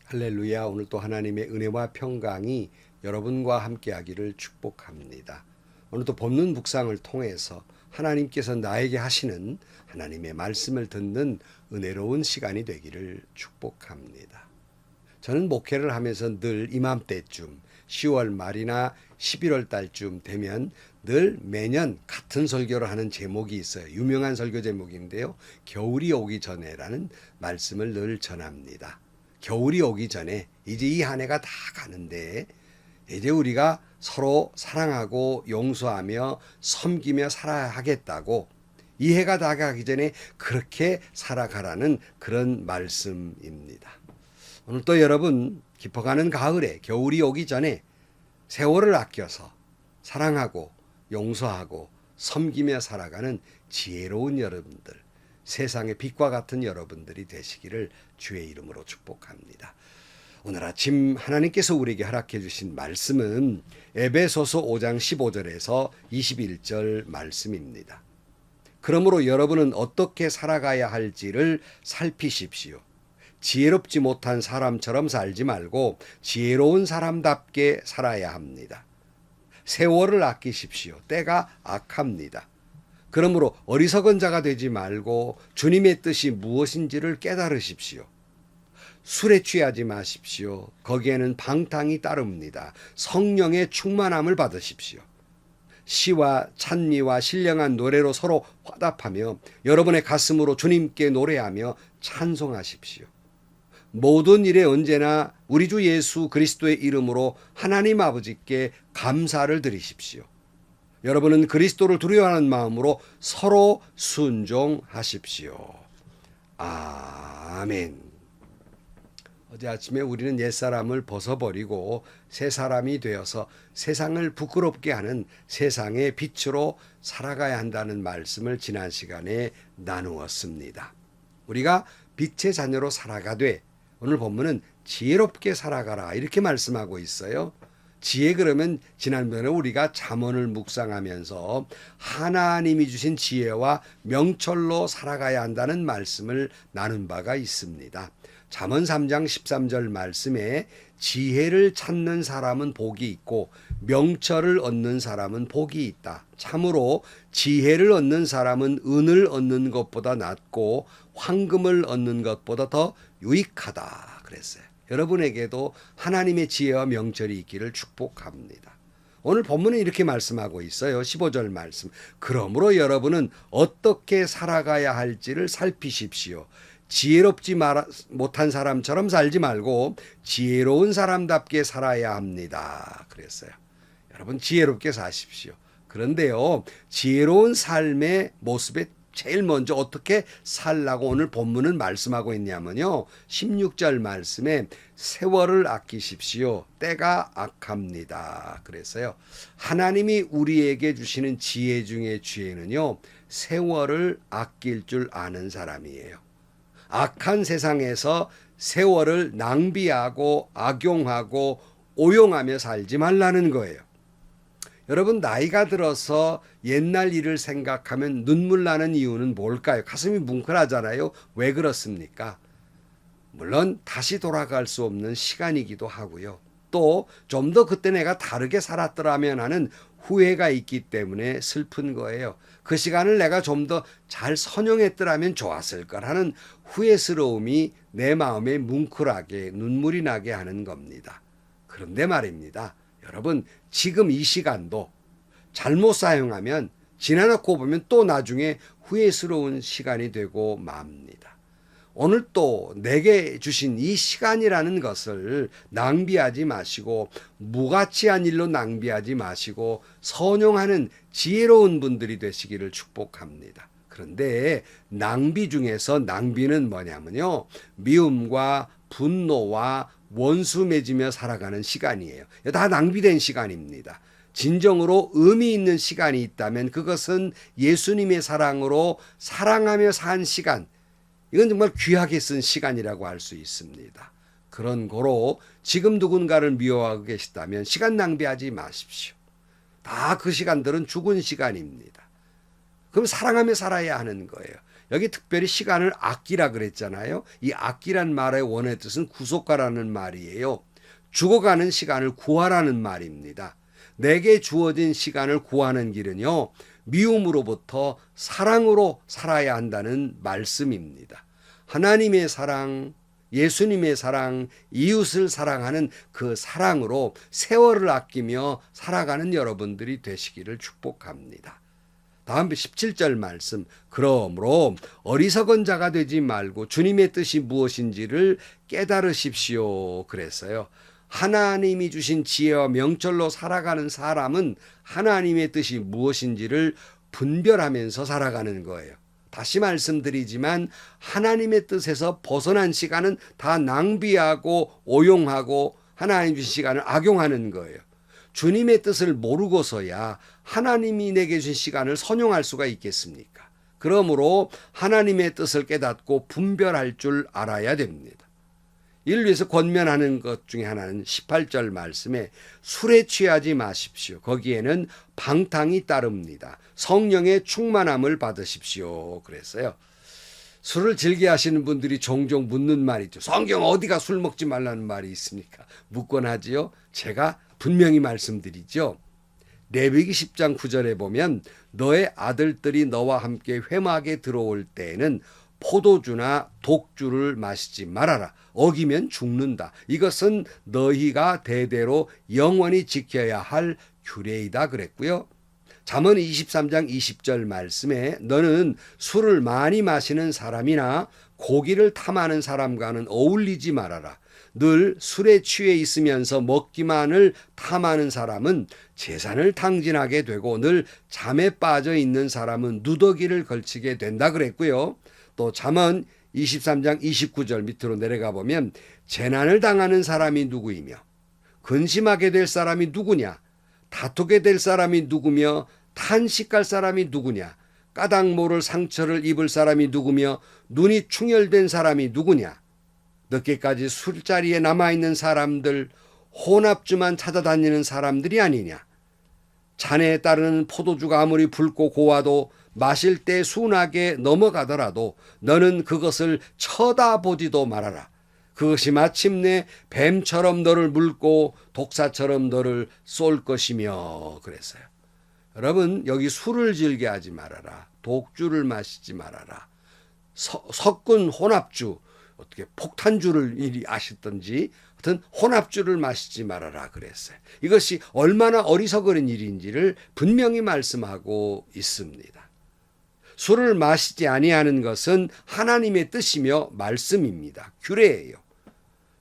할렐루야. 오늘 또 하나님의 은혜와 평강이 여러분과 함께하기를 축복합니다. 오늘 또 본문 묵상을 통해서 하나님께서 나에게 하시는 하나님의 말씀을 듣는 은혜로운 시간이 되기를 축복합니다. 저는 목회를 하면서 늘 이맘때쯤 10월 말이나 11월 달쯤 되면 늘 매년 같은 설교를 하는 제목이 있어요. 유명한 설교 제목인데요. 겨울이 오기 전에라는 말씀을 늘 전합니다. 겨울이 오기 전에 이제 이 한 해가 다 가는데 이제 우리가 서로 사랑하고 용서하며 섬기며 살아야 하겠다고 이 해가 다 가기 전에 그렇게 살아가라는 그런 말씀입니다. 오늘 또 여러분 깊어가는 가을에 겨울이 오기 전에 세월을 아껴서 사랑하고 용서하고 섬기며 살아가는 지혜로운 여러분들, 세상의 빛과 같은 여러분들이 되시기를 주의 이름으로 축복합니다. 오늘 아침 하나님께서 우리에게 허락해 주신 말씀은 에베소서 5장 15절에서 21절 말씀입니다. 그러므로 여러분은 어떻게 살아가야 할지를 살피십시오. 지혜롭지 못한 사람처럼 살지 말고 지혜로운 사람답게 살아야 합니다. 세월을 아끼십시오. 때가 악합니다. 그러므로 어리석은 자가 되지 말고 주님의 뜻이 무엇인지를 깨달으십시오. 술에 취하지 마십시오. 거기에는 방탕이 따릅니다. 성령의 충만함을 받으십시오. 시와 찬미와 신령한 노래로 서로 화답하며 여러분의 가슴으로 주님께 노래하며 찬송하십시오. 모든 일에 언제나 우리 주 예수 그리스도의 이름으로 하나님 아버지께 감사를 드리십시오. 여러분은 그리스도를 두려워하는 마음으로 서로 순종하십시오. 아멘. 어제 아침에 우리는 옛사람을 벗어버리고 새 사람이 되어서 세상을 부끄럽게 하는 세상의 빛으로 살아가야 한다는 말씀을 지난 시간에 나누었습니다. 우리가 빛의 자녀로 살아가되 오늘 본문은 지혜롭게 살아가라 이렇게 말씀하고 있어요. 지혜 그러면 지난번에 우리가 잠언을 묵상하면서 하나님이 주신 지혜와 명철로 살아가야 한다는 말씀을 나눈 바가 있습니다. 잠언 3장 13절 말씀에 지혜를 찾는 사람은 복이 있고 명철을 얻는 사람은 복이 있다. 참으로 지혜를 얻는 사람은 은을 얻는 것보다 낫고 황금을 얻는 것보다 더 유익하다 그랬어요. 여러분에게도 하나님의 지혜와 명철이 있기를 축복합니다. 오늘 본문은 이렇게 말씀하고 있어요. 15절 말씀. 그러므로 여러분은 어떻게 살아가야 할지를 살피십시오. 지혜롭지 못한 사람처럼 살지 말고 지혜로운 사람답게 살아야 합니다. 그랬어요. 여러분 지혜롭게 사십시오. 그런데요, 지혜로운 삶의 모습에 제일 먼저 어떻게 살라고 오늘 본문은 말씀하고 있냐면요. 16절 말씀에 세월을 아끼십시오. 때가 악합니다. 그래서요. 하나님이 우리에게 주시는 지혜 중에 지혜는요. 세월을 아낄 줄 아는 사람이에요. 악한 세상에서 세월을 낭비하고 악용하고 오용하며 살지 말라는 거예요. 여러분 나이가 들어서 옛날 일을 생각하면 눈물 나는 이유는 뭘까요? 가슴이 뭉클하잖아요. 왜 그렇습니까? 물론 다시 돌아갈 수 없는 시간이기도 하고요. 또 좀 더 그때 내가 다르게 살았더라면 하는 후회가 있기 때문에 슬픈 거예요. 그 시간을 내가 좀 더 잘 선용했더라면 좋았을 거라는 후회스러움이 내 마음에 뭉클하게 눈물이 나게 하는 겁니다. 그런데 말입니다. 여러분 지금 이 시간도 잘못 사용하면 지나놓고 보면 또 나중에 후회스러운 시간이 되고 맙니다. 오늘 또 내게 주신 이 시간이라는 것을 낭비하지 마시고 무가치한 일로 낭비하지 마시고 선용하는 지혜로운 분들이 되시기를 축복합니다. 그런데 낭비 중에서 낭비는 뭐냐면요. 미움과 분노와 원수 맺으며 살아가는 시간이에요. 다 낭비된 시간입니다. 진정으로 의미 있는 시간이 있다면 그것은 예수님의 사랑으로 사랑하며 산 시간, 이건 정말 귀하게 쓴 시간이라고 할 수 있습니다. 그런 거로 지금 누군가를 미워하고 계시다면 시간 낭비하지 마십시오. 다 그 시간들은 죽은 시간입니다. 그럼 사랑하며 살아야 하는 거예요. 여기 특별히 시간을 아끼라 그랬잖아요. 이 아끼란 말의 원의 뜻은 구속하라는 말이에요. 죽어가는 시간을 구하라는 말입니다. 내게 주어진 시간을 구하는 길은요, 미움으로부터 사랑으로 살아야 한다는 말씀입니다. 하나님의 사랑, 예수님의 사랑, 이웃을 사랑하는 그 사랑으로 세월을 아끼며 살아가는 여러분들이 되시기를 축복합니다. 다음 17절 말씀. 그러므로 어리석은 자가 되지 말고 주님의 뜻이 무엇인지를 깨달으십시오. 그랬어요. 하나님이 주신 지혜와 명철로 살아가는 사람은 하나님의 뜻이 무엇인지를 분별하면서 살아가는 거예요. 다시 말씀드리지만 하나님의 뜻에서 벗어난 시간은 다 낭비하고 오용하고 하나님 주신 시간을 악용하는 거예요. 주님의 뜻을 모르고서야 하나님이 내게 주신 시간을 선용할 수가 있겠습니까? 그러므로 하나님의 뜻을 깨닫고 분별할 줄 알아야 됩니다. 이를 위해서 권면하는 것 중에 하나는 18절 말씀에 술에 취하지 마십시오. 거기에는 방탕이 따릅니다. 성령의 충만함을 받으십시오. 그랬어요. 술을 즐겨 하시는 분들이 종종 묻는 말이 있죠. 성경 어디가 술 먹지 말라는 말이 있습니까? 묻곤 하지요. 제가 분명히 말씀드리죠. 레위기 10장 9절에 보면 너의 아들들이 너와 함께 회막에 들어올 때에는 포도주나 독주를 마시지 말아라. 어기면 죽는다. 이것은 너희가 대대로 영원히 지켜야 할 규례이다 그랬고요. 잠언 23장 20절 말씀에 너는 술을 많이 마시는 사람이나 고기를 탐하는 사람과는 어울리지 말아라. 늘 술에 취해 있으면서 먹기만을 탐하는 사람은 재산을 탕진하게 되고 늘 잠에 빠져 있는 사람은 누더기를 걸치게 된다 그랬고요. 또 잠언 23장 29절 밑으로 내려가 보면 재난을 당하는 사람이 누구이며 근심하게 될 사람이 누구냐, 다투게 될 사람이 누구며 탄식할 사람이 누구냐, 까닭 모를 상처를 입을 사람이 누구며 눈이 충혈된 사람이 누구냐, 늦게까지 술자리에 남아있는 사람들, 혼합주만 찾아다니는 사람들이 아니냐, 잔에 따르는 포도주가 아무리 붉고 고와도 마실 때 순하게 넘어가더라도 너는 그것을 쳐다보지도 말아라. 그것이 마침내 뱀처럼 너를 물고 독사처럼 너를 쏠 것이며 그랬어요. 여러분, 여기 술을 즐겨 하지 말아라. 독주를 마시지 말아라. 섞은 혼합주, 어떻게 폭탄주를 이리 아시던지 하여튼 혼합주를 마시지 말아라 그랬어요. 이것이 얼마나 어리석은 일인지를 분명히 말씀하고 있습니다. 술을 마시지 아니하는 것은 하나님의 뜻이며 말씀입니다. 규례예요.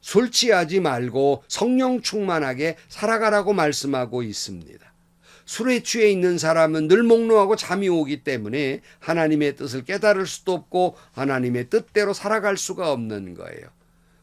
술 취하지 말고 성령 충만하게 살아가라고 말씀하고 있습니다. 술에 취해 있는 사람은 늘 목노하고 잠이 오기 때문에 하나님의 뜻을 깨달을 수도 없고 하나님의 뜻대로 살아갈 수가 없는 거예요.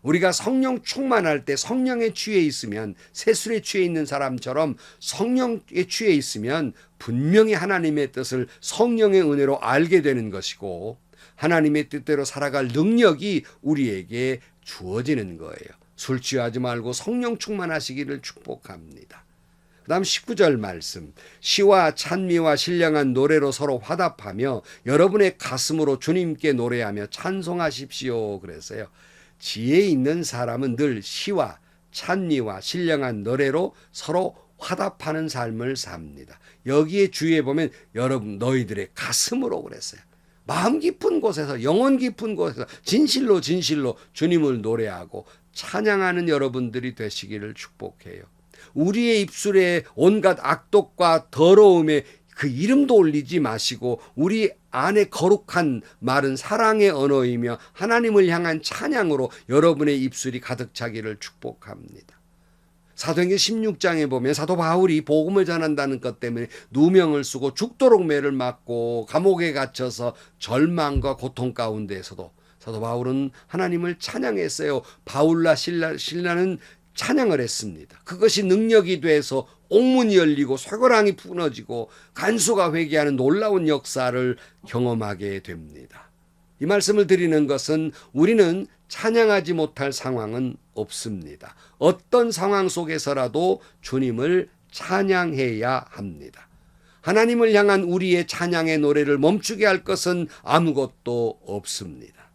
우리가 성령 충만할 때 성령에 취해 있으면, 새술에 취해 있는 사람처럼 성령에 취해 있으면 분명히 하나님의 뜻을 성령의 은혜로 알게 되는 것이고 하나님의 뜻대로 살아갈 능력이 우리에게 주어지는 거예요. 술 취하지 말고 성령 충만하시기를 축복합니다. 그 다음 19절 말씀. 시와 찬미와 신령한 노래로 서로 화답하며 여러분의 가슴으로 주님께 노래하며 찬송하십시오. 그랬어요. 지혜 있는 사람은 늘 시와 찬미와 신령한 노래로 서로 화답하는 삶을 삽니다. 여기에 주의해 보면 여러분 너희들의 가슴으로 그랬어요. 마음 깊은 곳에서, 영혼 깊은 곳에서 진실로 주님을 노래하고 찬양하는 여러분들이 되시기를 축복해요. 우리의 입술에 온갖 악독과 더러움에 그 이름도 올리지 마시고 우리 안에 거룩한 말은 사랑의 언어이며 하나님을 향한 찬양으로 여러분의 입술이 가득 차기를 축복합니다. 사도행전 16장에 보면 사도 바울이 복음을 전한다는 것 때문에 누명을 쓰고 죽도록 매를 맞고 감옥에 갇혀서 절망과 고통 가운데에서도 사도 바울은 하나님을 찬양했어요. 바울과 실라는 찬양을 했습니다. 그것이 능력이 돼서 옥문이 열리고 쇠고랑이 부러지고 간수가 회개하는 놀라운 역사를 경험하게 됩니다. 이 말씀을 드리는 것은 우리는 찬양하지 못할 상황은 없습니다. 어떤 상황 속에서라도 주님을 찬양해야 합니다. 하나님을 향한 우리의 찬양의 노래를 멈추게 할 것은 아무것도 없습니다.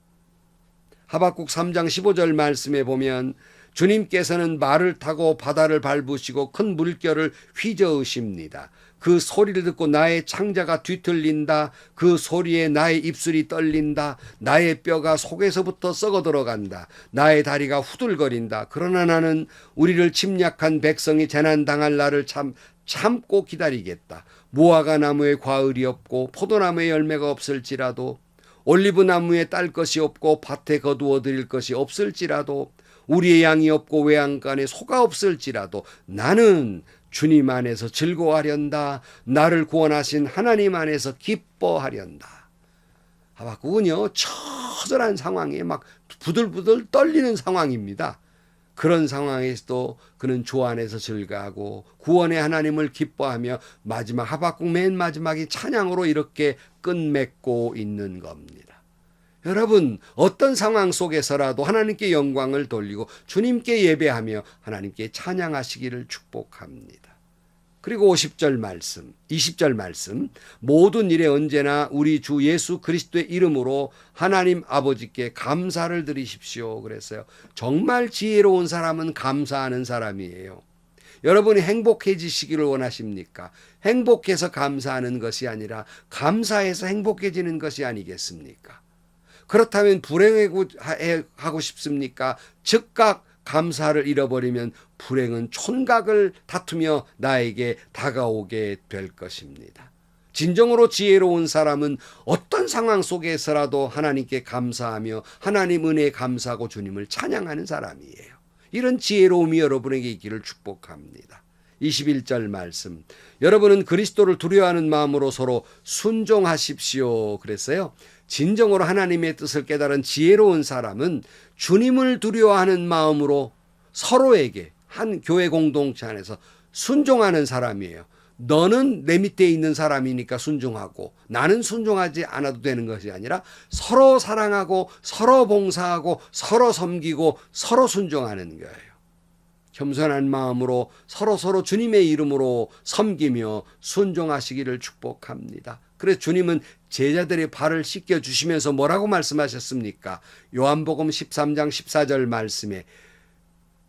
하박국 3장 15절 말씀에 보면 주님께서는 말을 타고 바다를 밟으시고 큰 물결을 휘저으십니다. 그 소리를 듣고 나의 창자가 뒤틀린다. 그 소리에 나의 입술이 떨린다. 나의 뼈가 속에서부터 썩어 들어간다. 나의 다리가 후들거린다. 그러나 나는 우리를 침략한 백성이 재난당할 날을 참고 기다리겠다. 무화과 나무에 과을이 없고 포도나무에 열매가 없을지라도 올리브 나무에 딸 것이 없고 밭에 거두어 드릴 것이 없을지라도 우리의 양이 없고 외양간에 소가 없을지라도 나는 주님 안에서 즐거워하련다. 나를 구원하신 하나님 안에서 기뻐하련다. 하박국은요, 처절한 상황에 막 부들부들 떨리는 상황입니다. 그런 상황에서도 그는 주 안에서 즐거워하고 구원의 하나님을 기뻐하며 마지막 하박국 맨 마지막이 찬양으로 이렇게 끝맺고 있는 겁니다. 여러분, 어떤 상황 속에서라도 하나님께 영광을 돌리고 주님께 예배하며 하나님께 찬양하시기를 축복합니다. 그리고 50절 말씀, 20절 말씀, 모든 일에 언제나 우리 주 예수 그리스도의 이름으로 하나님 아버지께 감사를 드리십시오. 그랬어요. 정말 지혜로운 사람은 감사하는 사람이에요. 여러분이 행복해지시기를 원하십니까? 행복해서 감사하는 것이 아니라 감사해서 행복해지는 것이 아니겠습니까? 그렇다면 불행하고 싶습니까? 즉각 감사를 잃어버리면 불행은 촌각을 다투며 나에게 다가오게 될 것입니다. 진정으로 지혜로운 사람은 어떤 상황 속에서라도 하나님께 감사하며 하나님 은혜에 감사하고 주님을 찬양하는 사람이에요. 이런 지혜로움이 여러분에게 있기를 축복합니다. 21절 말씀, 여러분은 그리스도를 두려워하는 마음으로 서로 순종하십시오. 그랬어요. 진정으로 하나님의 뜻을 깨달은 지혜로운 사람은 주님을 두려워하는 마음으로 서로에게 한 교회 공동체 안에서 순종하는 사람이에요. 너는 내 밑에 있는 사람이니까 순종하고 나는 순종하지 않아도 되는 것이 아니라 서로 사랑하고 서로 봉사하고 서로 섬기고 서로 순종하는 거예요. 겸손한 마음으로 서로 주님의 이름으로 섬기며 순종하시기를 축복합니다. 그래서 주님은 제자들의 발을 씻겨주시면서 뭐라고 말씀하셨습니까? 요한복음 13장 14절 말씀에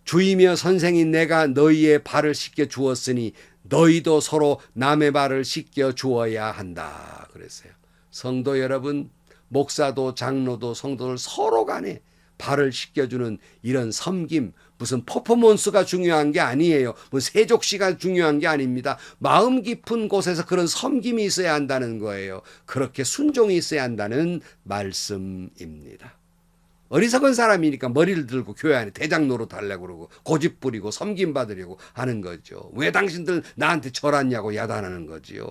주이며 선생인 내가 너희의 발을 씻겨주었으니 너희도 서로 남의 발을 씻겨주어야 한다. 그랬어요. 성도 여러분, 목사도 장로도 성도들 서로 간에 발을 씻겨주는 이런 섬김, 무슨 퍼포먼스가 중요한 게 아니에요. 뭐 세족시가 중요한 게 아닙니다. 마음 깊은 곳에서 그런 섬김이 있어야 한다는 거예요. 그렇게 순종이 있어야 한다는 말씀입니다. 어리석은 사람이니까 머리를 들고 교회 안에 대장 노릇 하려고 그러고 고집 부리고 섬김 받으려고 하는 거죠. 왜 당신들 나한테 절하냐고 야단하는 거지요.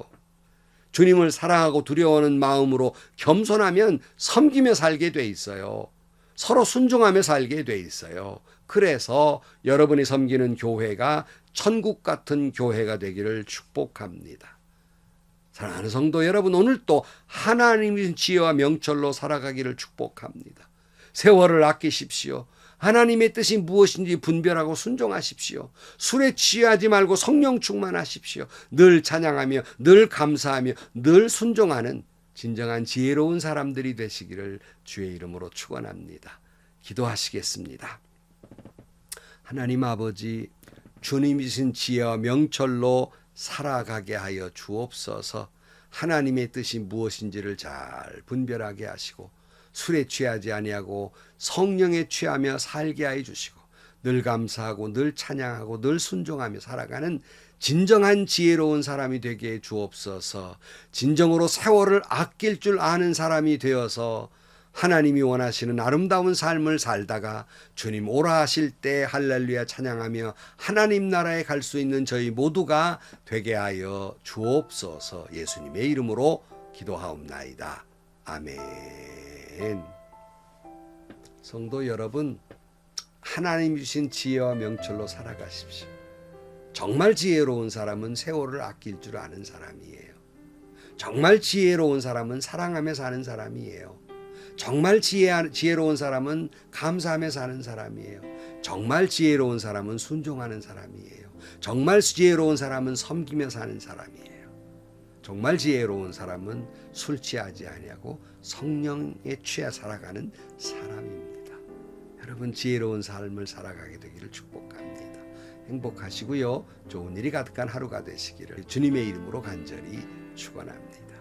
주님을 사랑하고 두려워하는 마음으로 겸손하면 섬기며 살게 돼 있어요. 서로 순종하며 살게 돼 있어요. 그래서 여러분이 섬기는 교회가 천국 같은 교회가 되기를 축복합니다. 사랑하는 성도 여러분, 오늘 또 하나님의 지혜와 명철로 살아가기를 축복합니다. 세월을 아끼십시오. 하나님의 뜻이 무엇인지 분별하고 순종하십시오. 술에 취하지 말고 성령 충만하십시오. 늘 찬양하며 늘 감사하며 늘 순종하는 진정한 지혜로운 사람들이 되시기를 주의 이름으로 축원합니다. 기도하시겠습니다. 하나님 아버지, 주님이신 지혜와 명철로 살아가게 하여 주옵소서. 하나님의 뜻이 무엇인지를 잘 분별하게 하시고 술에 취하지 아니하고 성령에 취하며 살게 하여 주시고 늘 감사하고 늘 찬양하고 늘 순종하며 살아가는 진정한 지혜로운 사람이 되게 해 주옵소서. 진정으로 세월을 아낄 줄 아는 사람이 되어서 하나님이 원하시는 아름다운 삶을 살다가 주님 오라 하실 때 할렐루야 찬양하며 하나님 나라에 갈 수 있는 저희 모두가 되게 하여 주옵소서. 예수님의 이름으로 기도하옵나이다. 아멘. 성도 여러분, 하나님 주신 지혜와 명철로 살아가십시오. 정말 지혜로운 사람은 세월을 아낄 줄 아는 사람이에요. 정말 지혜로운 사람은 사랑하며 사는 사람이에요. 정말 지혜로운 사람은 감사하며 사는 사람이에요. 정말 지혜로운 사람은 순종하는 사람이에요. 정말 지혜로운 사람은 섬기며 사는 사람이에요. 정말 지혜로운 사람은 술 취하지 아니하고 성령에 취해 살아가는 사람입니다. 여러분 지혜로운 삶을 살아가게 되기를 축복합니다. 행복하시고요. 좋은 일이 가득한 하루가 되시기를 주님의 이름으로 간절히 축원합니다.